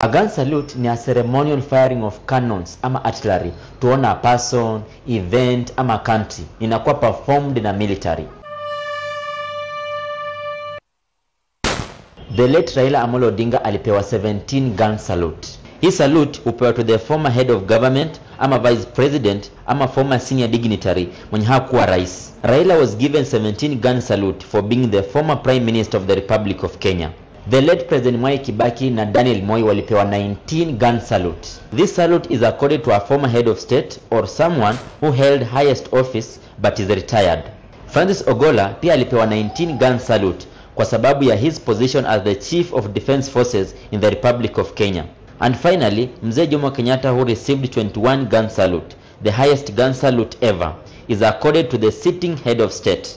A gun salute ni a ceremonial firing of cannons ama artillery to honor a person, event ama country. Inakuwa performed in a military. The late Raila Amolo Odinga alipewa 17 gun salute. Hii salute upewa to the former head of government ama vice president ama former senior dignitary mwenye hakuwa rais. Raila was given 17 gun salute for being the former prime minister of the Republic of Kenya. The late President Mwai Kibaki na Daniel Moi walipewa 19 gun salute. This salute is accorded to a former head of state or someone who held highest office but is retired. Francis Ogola pia alipewa 19 gun salute kwa sababu ya his position as the Chief of Defense Forces in the Republic of Kenya. And finally, Mzee Jomo Kenyatta, who received 21 gun salute, the highest gun salute ever, is accorded to the sitting head of state.